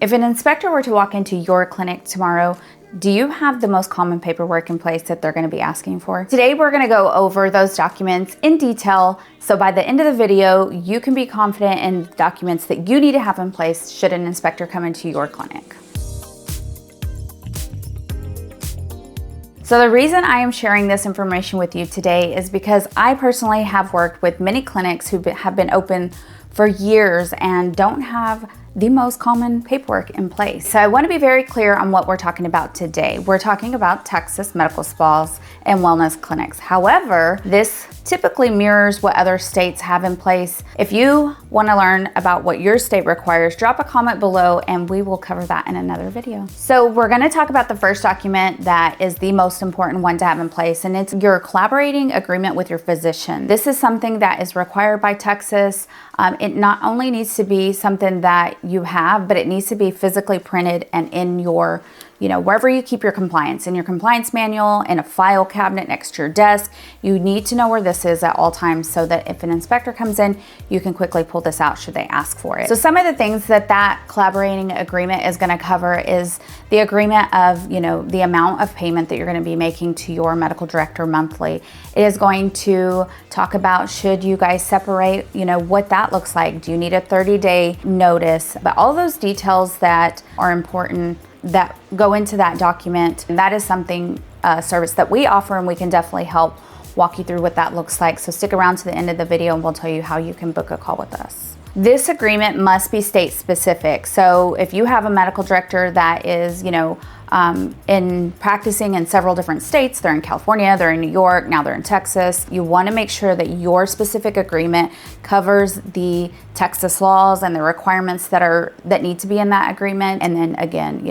If an inspector were to walk into your clinic tomorrow, do you have the most common paperwork in place that they're going to be asking for? Today, we're going to go over those documents in detail. So by the end of the video, you can be confident in the documents that you need to have in place should an inspector come into your clinic. So the reason I am sharing this information with you today is because I personally have worked with many clinics who have been open for years and don't have the most common paperwork in place. So I want to be very clear on what we're talking about today. We're talking about Texas medical spas and wellness clinics. However, this typically mirrors what other states have in place. If you want to learn about what your state requires, drop a comment below and we will cover that in another video. So we're going to talk about the first document that is the most important one to have in place, and it's your collaborating agreement with your physician. This is something that is required by Texas. It not only needs to be something that you have, but it needs to be physically printed and in your, wherever you keep your compliance, in your compliance manual, in a file cabinet next to your desk. You need to know where this is at all times so that if an inspector comes in, you can quickly pull this out should they ask for it. So some of the things that collaborating agreement is going to cover is the agreement of, the amount of payment that you're going to be making to your medical director monthly. It is going to talk about should you guys separate, what that looks like. Do you need a 30-day notice? But all those details that are important that go into that document, and that is something, service that we offer, and we can definitely help walk you through what that looks like. So stick around to the end of the video and we'll tell you how you can book a call with us. This agreement must be state specific. So if you have a medical director that is, in practicing in several different states, they're in California, they're in New York, now they're in Texas, you want to make sure that your specific agreement covers the Texas laws and the requirements that need to be in that agreement. And then again,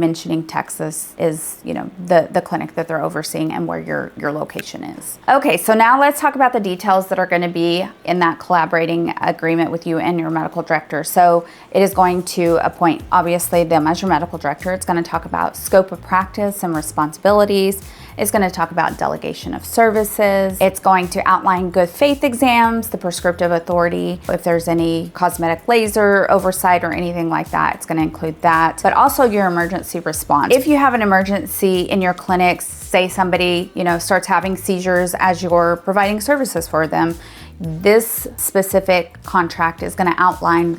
mentioning Texas is, the clinic that they're overseeing and where your location is. Okay, so now let's talk about the details that are going to be in that collaborating agreement with you and your medical director. So it is going to appoint, obviously, them as your medical director. It's going to talk about scope of practice and responsibilities. It's going to talk about delegation of services. It's going to outline good faith exams, the prescriptive authority, if there's any cosmetic laser oversight or anything like that, it's going to include that. But also your emergency response. If you have an emergency in your clinic, say somebody, starts having seizures as you're providing services for them, this specific contract is going to outline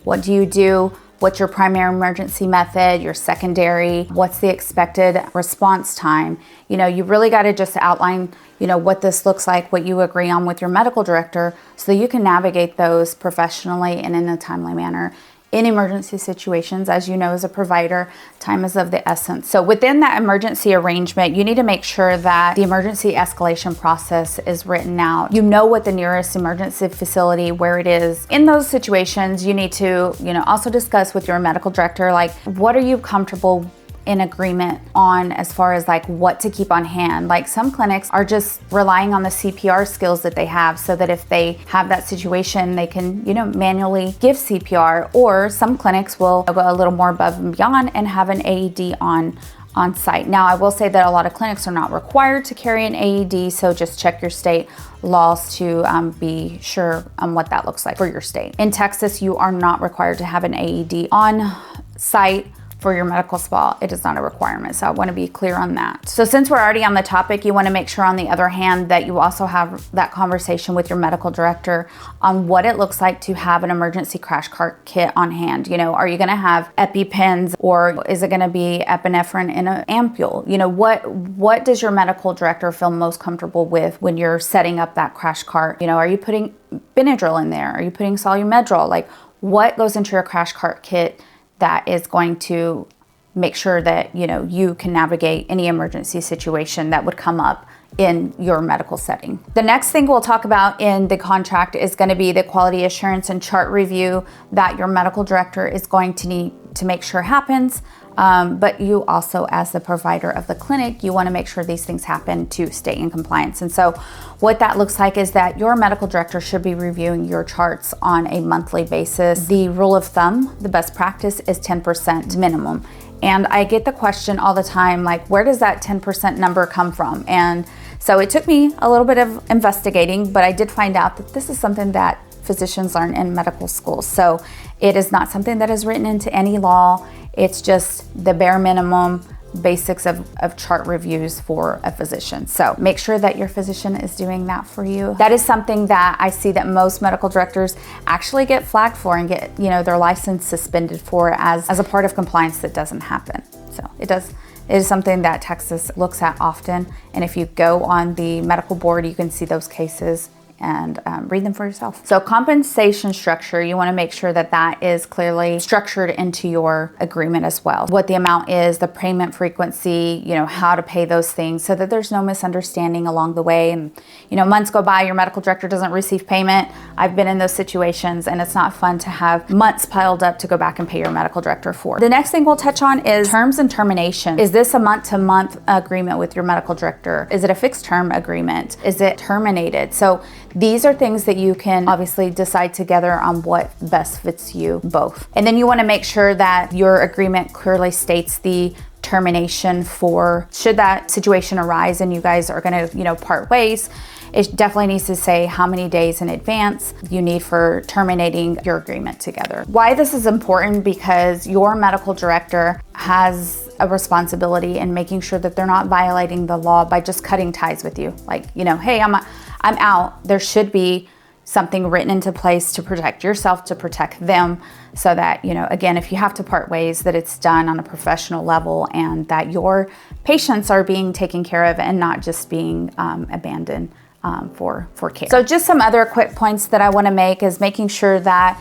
what do you do? What's your primary emergency method, your secondary, what's the expected response time? You really got to just outline, what this looks like, what you agree on with your medical director so that you can navigate those professionally and in a timely manner. In emergency situations, as you know, as a provider, time is of the essence. So within that emergency arrangement, you need to make sure that the emergency escalation process is written out. You know what the nearest emergency facility, where it is. In those situations, you need to, also discuss with your medical director, what are you comfortable in agreement on as far as what to keep on hand. Some clinics are just relying on the CPR skills that they have so that if they have that situation, they can, manually give CPR, or some clinics will go a little more above and beyond and have an AED on site. Now, I will say that a lot of clinics are not required to carry an AED, so just check your state laws to be sure on what that looks like for your state. In Texas, you are not required to have an AED on site for your medical spa. It is not a requirement, so I want to be clear on that. So since we're already on the topic, you want to make sure on the other hand that you also have that conversation with your medical director on what it looks like to have an emergency crash cart kit on hand. Are you going to have EpiPens, or is it going to be epinephrine in an ampule? What does your medical director feel most comfortable with when you're setting up that crash cart? Are you putting Benadryl in there? Are you putting Solumedrol? What goes into your crash cart kit that is going to make sure that you can navigate any emergency situation that would come up in your medical setting. The next thing we'll talk about in the contract is going to be the quality assurance and chart review that your medical director is going to need to make sure happens. But you also, as the provider of the clinic, you want to make sure these things happen to stay in compliance. And so what that looks like is that your medical director should be reviewing your charts on a monthly basis. The rule of thumb, the best practice is 10% minimum. And I get the question all the time, where does that 10% number come from? And so it took me a little bit of investigating, but I did find out that this is something that physicians learn in medical school. So it is not something that is written into any law. It's just the bare minimum basics of chart reviews for a physician. So make sure that your physician is doing that for you. That is something that I see that most medical directors actually get flagged for and get, their license suspended for as a part of compliance that doesn't happen. So it is something that Texas looks at often. And if you go on the medical board, you can see those cases and read them for yourself. So compensation structure, you want to make sure that that is clearly structured into your agreement as well. What the amount is, the payment frequency, how to pay those things so that there's no misunderstanding along the way. And, months go by, your medical director doesn't receive payment. I've been in those situations and it's not fun to have months piled up to go back and pay your medical director for. The next thing we'll touch on is terms and termination. Is this a month-to-month agreement with your medical director? Is it a fixed term agreement? Is it terminated? So these are things that you can obviously decide together on what best fits you both. And then you want to make sure that your agreement clearly states the termination for should that situation arise and you guys are going to, part ways. It definitely needs to say how many days in advance you need for terminating your agreement together. Why this is important, because your medical director has a responsibility in making sure that they're not violating the law by just cutting ties with you. Like, hey, I'm out. There should be something written into place to protect yourself, to protect them, so that, again, if you have to part ways, that it's done on a professional level and that your patients are being taken care of and not just being abandoned for care. So just some other quick points that I want to make is making sure that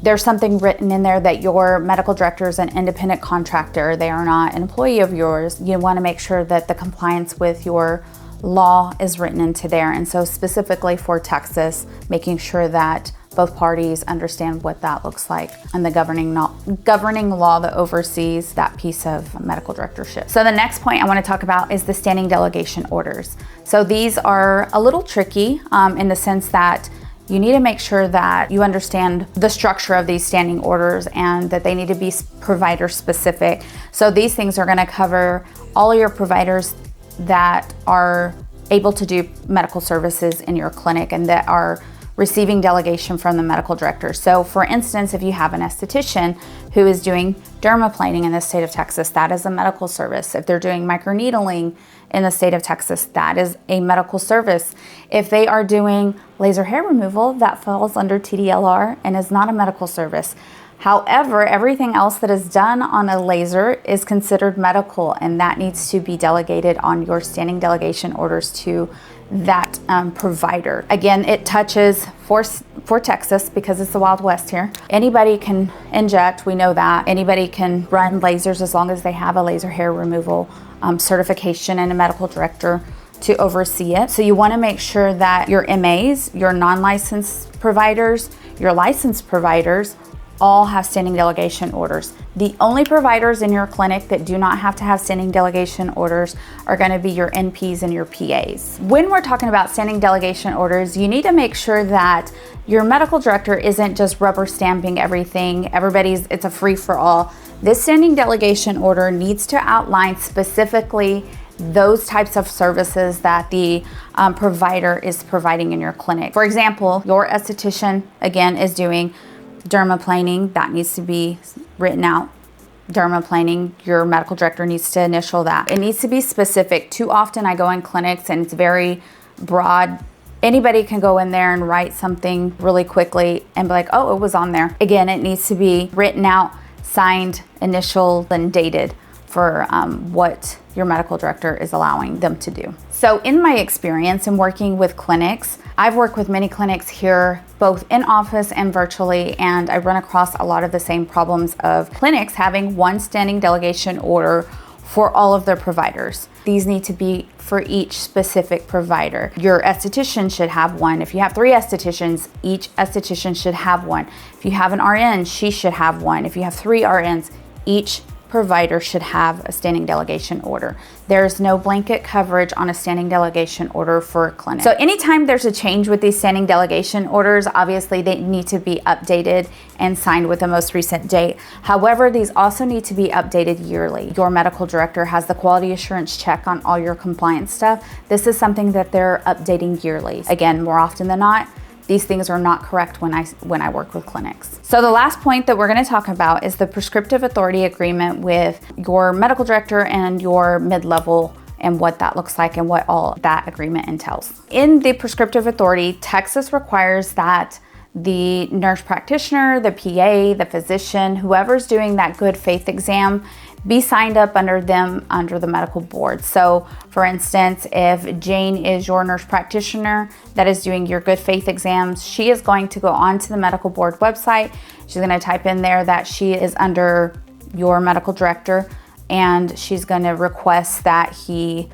there's something written in there that your medical director is an independent contractor. They are not an employee of yours. You want to make sure that the compliance with your law is written into there. And so specifically for Texas, making sure that both parties understand what that looks like and the governing law that oversees that piece of medical directorship. So the next point I want to talk about is the standing delegation orders. So these are a little tricky in the sense that you need to make sure that you understand the structure of these standing orders and that they need to be provider specific. So these things are going to cover all of your providers that are able to do medical services in your clinic and that are receiving delegation from the medical director. So for instance, if you have an esthetician who is doing dermaplaning in the state of Texas, that is a medical service. If they're doing microneedling in the state of Texas, that is a medical service. If they are doing laser hair removal, that falls under TDLR and is not a medical service. However, everything else that is done on a laser is considered medical, and that needs to be delegated on your standing delegation orders to that provider. Again, it touches for Texas because it's the Wild West here. Anybody can inject, we know that. Anybody can run lasers as long as they have a laser hair removal certification and a medical director to oversee it. So you want to make sure that your MAs, your non-licensed providers, your licensed providers, all have standing delegation orders. The only providers in your clinic that do not have to have standing delegation orders are going to be your NPs and your PAs. When we're talking about standing delegation orders, you need to make sure that your medical director isn't just rubber stamping everything. It's a free for all. This standing delegation order needs to outline specifically those types of services that the provider is providing in your clinic. For example, your esthetician, again, is doing dermaplaning. That needs to be written out. Dermaplaning, your medical director needs to initial that. It needs to be specific. Too often I go in clinics and it's very broad. Anybody can go in there and write something really quickly and be like, oh, it was on there. Again, it needs to be written out, signed, initialed, and dated for what your medical director is allowing them to do. So in my experience in working with clinics, I've worked with many clinics here, both in office and virtually, and I run across a lot of the same problems of clinics having one standing delegation order for all of their providers. These need to be for each specific provider. Your esthetician should have one. If you have 3 estheticians, each esthetician should have one. If you have an RN, she should have one. If you have 3 RNs, each provider should have a standing delegation order. There's no blanket coverage on a standing delegation order for a clinic. So anytime there's a change with these standing delegation orders, obviously they need to be updated and signed with the most recent date. However, these also need to be updated yearly. Your medical director has the quality assurance check on all your compliance stuff. This is something that they're updating yearly. Again, more often than not, these things are not correct when I work with clinics. So the last point that we're going to talk about is the prescriptive authority agreement with your medical director and your mid-level, and what that looks like and what all that agreement entails. In the prescriptive authority, Texas requires that the nurse practitioner, the PA, the physician, whoever's doing that good faith exam, be signed up under the medical board. So for instance, if Jane is your nurse practitioner that is doing your good faith exams, she is going to go onto the medical board website. She's going to type in there that she is under your medical director, and she's going to request that he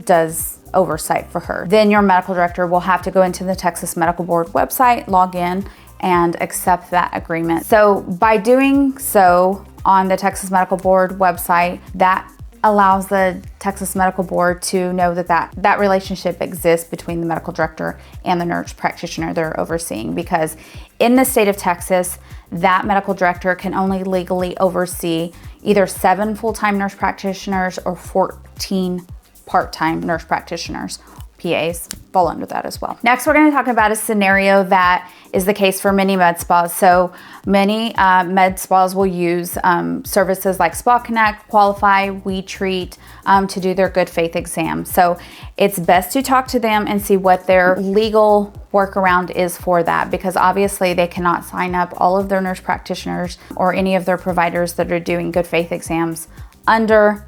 does oversight for her. Then your medical director will have to go into the Texas Medical Board website, log in, and accept that agreement. So by doing so on the Texas Medical Board website, that allows the Texas Medical Board to know that relationship exists between the medical director and the nurse practitioner they're overseeing, because in the state of Texas, that medical director can only legally oversee either 7 full-time nurse practitioners or 14 part-time nurse practitioners. PAs fall under that as well. Next, we're going to talk about a scenario that is the case for many med spas. So many med spas will use services like Spa Connect, Qualify, We Treat to do their good faith exam. So it's best to talk to them and see what their legal workaround is for that, because obviously they cannot sign up all of their nurse practitioners or any of their providers that are doing good faith exams under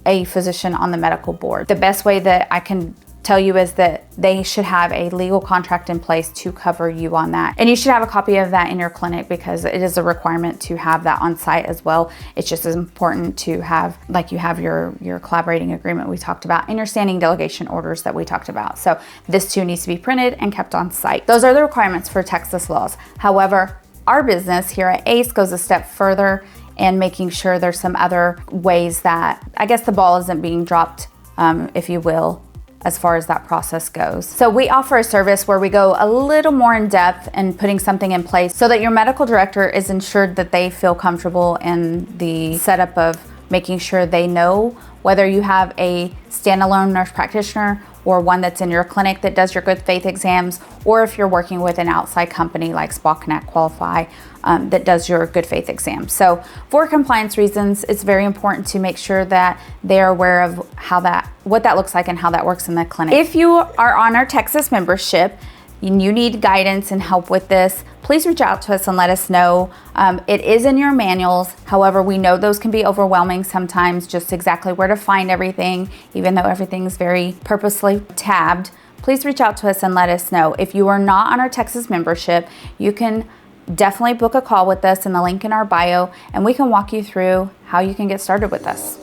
a physician on the medical board. The best way that I can tell you is that they should have a legal contract in place to cover you on that. And you should have a copy of that in your clinic, because it is a requirement to have that on site as well. It's just as important to have, like you have your collaborating agreement we talked about, and your standing delegation orders that we talked about. So this too needs to be printed and kept on site. Those are the requirements for Texas laws. However, our business here at ACE goes a step further in making sure there's some other ways that, I guess, the ball isn't being dropped, if you will, as far as that process goes. So we offer a service where we go a little more in depth in putting something in place so that your medical director is ensured that they feel comfortable in the setup of making sure they know whether you have a standalone nurse practitioner or one that's in your clinic that does your good faith exams, or if you're working with an outside company like Spa Connect, Qualify, that does your good faith exams. So for compliance reasons, it's very important to make sure that they're aware of what that looks like and how that works in the clinic. If you are on our Texas membership and you need guidance and help with this, please reach out to us and let us know. It is in your manuals. However, we know those can be overwhelming sometimes, just exactly where to find everything, even though everything's very purposely tabbed. Please reach out to us and let us know. If you are not on our Texas membership, you can definitely book a call with us in the link in our bio, and we can walk you through how you can get started with us.